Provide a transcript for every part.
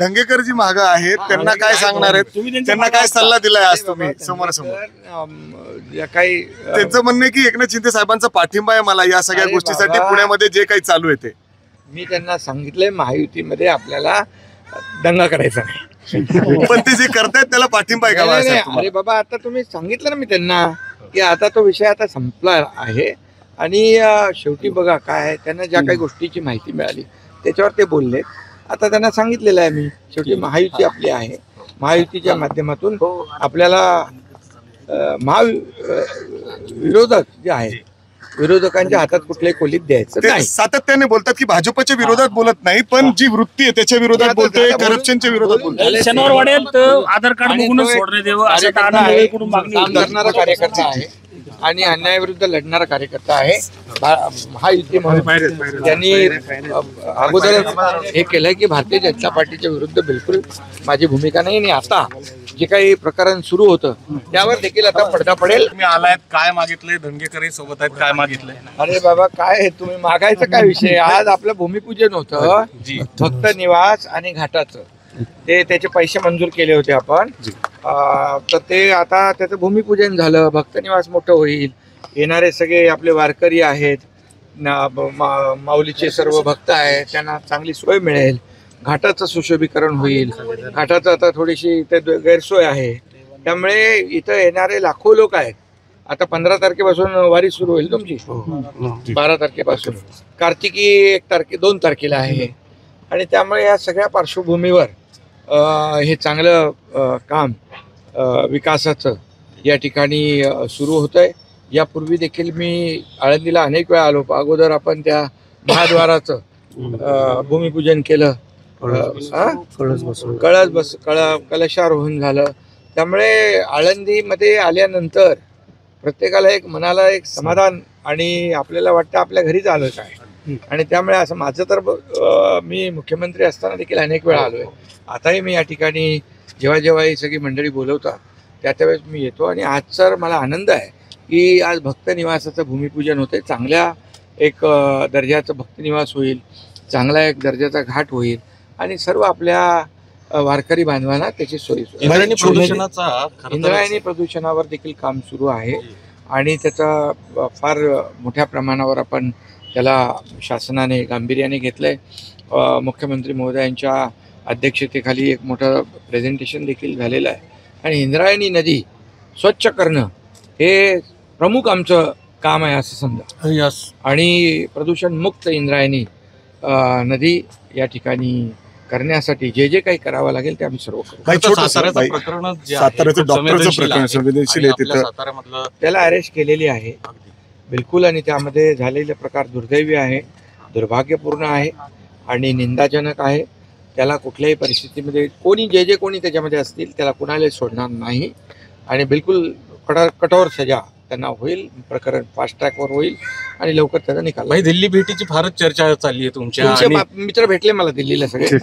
धंगेकर जी मागे आहेत त्यांना काय सांगणार आहेत, त्यांना काय सल्ला दिलाय आज तुम्ही समोरासमोर? काही त्यांचं म्हणणं आहे की एकनाथ शिंदे साहेबांचा पाठिंबा आहे मला या सगळ्या गोष्टीसाठी, पुण्यामध्ये जे काही चालू आहे ते. मी त्यांना सांगितलंय महायुतीमध्ये आपल्याला दंगा करायचा नाही. पण ते जे करतायत त्याला पाठिंबा आहे का नाही, बाळासाहेब नाही, तुम्हाला? अरे बाबा, आता तुम्ही सांगितलं ना मी त्यांना की आता तो विषय आता संपला आहे आणि शेवटी बघा काय आहे, त्यांना ज्या काही गोष्टीची माहिती मिळाली त्याच्यावर ते बोलले. आता त्यांना सांगितलेलं आहे मी, शेवटी महायुती आपली आहे, महायुतीच्या माध्यमातून आपल्याला विरोधक जे आहेत, विरोधकांच्या हातात कुठल्याही खोलीत द्यायचं ते नाही. सातत्याने बोलतात की भाजपच्या विरोधात बोलत नाही, पण जी वृत्ती आहे त्याच्या विरोधात बोलतोय, करप्शनच्या विरोधात बोलतोय. शनिवार वाढेल तर आधार कार्ड बघूनच सोडण्यात यावं असं तानाकडून मागणी काम होती. करणारा कार्यकर्ता आहे आणि अन्यायाविरुद्ध लढणारा कार्यकर्ता आहे. महायुती म्हणून त्यांनी अगोदर हे केलंय की भारतीय जनता पार्टीच्या विरुद्ध बिलकुल माझी भूमिका नाही. आणि आता जे काही प्रकरण सुरू होतं त्यावर देखील आता पडदा पडेल. तुम्ही आलायत, काय मागितलंय? धनगेकर सोबत आहेत, काय मागितलंय? अरे बाबा, काय तुम्ही मागायचं काय विषय? आज आपलं भूमिपूजन होतं, भक्त निवास आणि घाटाचं, ते त्याचे पैसे मंजूर केले होते आपण. तर ते आता त्याचं भूमिपूजन झालं, भक्त निवास मोठं होईल, येणारे सगळे आपले वारकरी आहेत, माऊलीचे सर्व भक्त आहेत, त्यांना चांगली सोय मिळेल, घाटाचं सुशोभीकरण होईल. घाटाचं आता थोडीशी इथे गैरसोय आहे, त्यामुळे इथं येणारे लाखो लोक आहेत. आता 15 तारखेपासून वारी सुरू होईल तुमची, 12 तारखेपासून, कार्तिकी 2 तारखेला आहे. आणि त्यामुळे या सगळ्या पार्श्वभूमीवर हे चांगलं काम विकासाचं या ठिकाणी सुरू होतं आहे. यापूर्वी देखील मी आळंदीला अनेक वेळा आलो. अगोदर आपण त्या महाद्वाराचं भूमिपूजन केलं, कलशारोहण झालं. त्यामुळे आळंदीमध्ये आल्यानंतर प्रत्येकाला एक मनाला एक समाधान आणि आपल्याला वाटतं आपल्या घरीच आलो काय. आणि त्यामुळे असं माझं तर मी मुख्यमंत्री असताना देखील अनेक वेळा आलो आहे. आताही मी या ठिकाणी जेव्हा जेव्हा ही सगळी मंडळी बोलवतात त्यावेळेस मी येतो. आणि आज तर मला आनंद आहे की आज भक्त निवासाचं भूमिपूजन होते. चांगल्या एक दर्जाचं भक्त निवास होईल, चांगला एक दर्जाचा घाट होईल आणि सर्व आपल्या वारकरी बांधवांना त्याची सोयी. इंद्रायणी प्रदूषणावर देखील काम सुरू आहे आणि त्याचा फार मोठ्या प्रमाणावर आपण त्याला शासनाने गांभीर्याने घेतलंय. मुख्यमंत्री महोदयांच्या अध्यक्षतेखाली एक मोठं प्रेझेंटेशन देखील झालेलं आहे. आणि इंद्रायणी नदी स्वच्छ करणं हे प्रमुख आमचं काम आहे असं समजा. आणि प्रदूषणमुक्त इंद्रायणी नदी या ठिकाणी करण्यासाठी जे जे काही करावं लागेल ते आम्ही सर्व करू. त्याला अरेस्ट केलेली आहे बिलकुल. आणि त्यामध्ये झालेले प्रकार दुर्दैवी आहे, दुर्भाग्यपूर्ण आहे आणि निंदाजनक आहे. त्याला कुठल्याही परिस्थितीमध्ये कोणी जे कोणी त्याच्यामध्ये असतील त्याला कुणालाही सोडणार नाही. आणि बिलकुल कठोर सजा त्यांना होईल. प्रकरण फास्ट ट्रॅकवर होईल आणि लवकर त्याचा निकाल. भाई, दिल्ली भेटीची फारच चर्चा चालली आहे तुमचे मित्र भेटले मला दिल्लीला सगळे.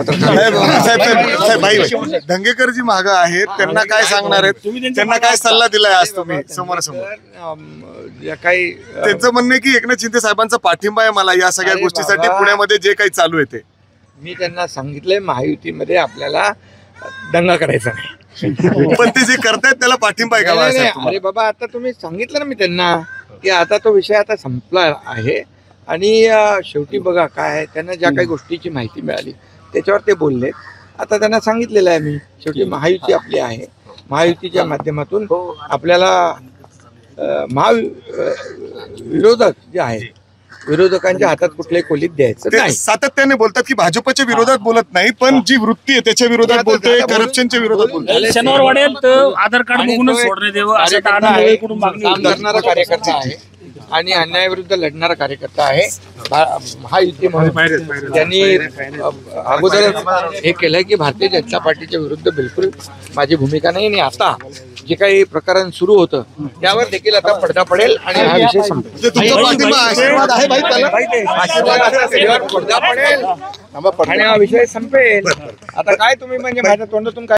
धंगेकर जी मागे आहेत त्यांना काय सांगणार आहेत, त्यांना काय सल्ला दिलाय आज तुम्ही समोरासमोर? काही त्यांचं म्हणणं आहे की एकनाथ शिंदे साहेबांचा पाठिंबा आहे मला या सगळ्या गोष्टीसाठी, पुण्यामध्ये जे काही चालू आहे ते. मी त्यांना सांगितलंय महायुतीमध्ये आपल्याला दंगा करायचा नाही. पण ते जे करतायत त्याला पाठिंबा आहे का बाळासाहेब तुम्हाला? अरे बाबा, आता तुम्ही सांगितलं ना मी त्यांना की आता तो विषय आता संपला आहे आणि शेवटी बघा काय आहे, त्यांना ज्या काही गोष्टीची माहिती मिळाली त्याच्यावर ते बोलले. आता त्यांना सांगितलेलं आहे मी, शेवटी महायुती आपली आहे, महायुतीच्या माध्यमातून आपल्याला विरोधक जे आहेत, विरोधकांच्या हातात कुठल्याही खोलीत द्यायचं नाही. सातत्याने बोलतात की भाजपच्या विरोधात बोलत नाही, पण जी वृत्ती आहे त्याच्या विरोधात बोलतोय, करप्शनच्या विरोधात बोलतोय. शनिवार वाढेल तर आधार कार्ड बघूनच सोडण्यात यावं असं तानाकडून मागणी काम होती. करणारा कार्यकर्ता आहे आणि अन्यायाविरुद्ध लढणारा कार्यकर्ता आहे. महायुती म्हणून त्यांनी अगोदर हे केलंय की भारतीय जनता पार्टीच्या विरुद्ध बिलकुल माझी भूमिका नाही. आणि आता जे काही प्रकरण सुरू होतं त्यावर देखील आता पडदा पडेल आणि हा विषय संपेल. पडदा पडेल आणि हा विषय संपेल. आता काय तुम्ही म्हणजे माझ्या तोंडातून काय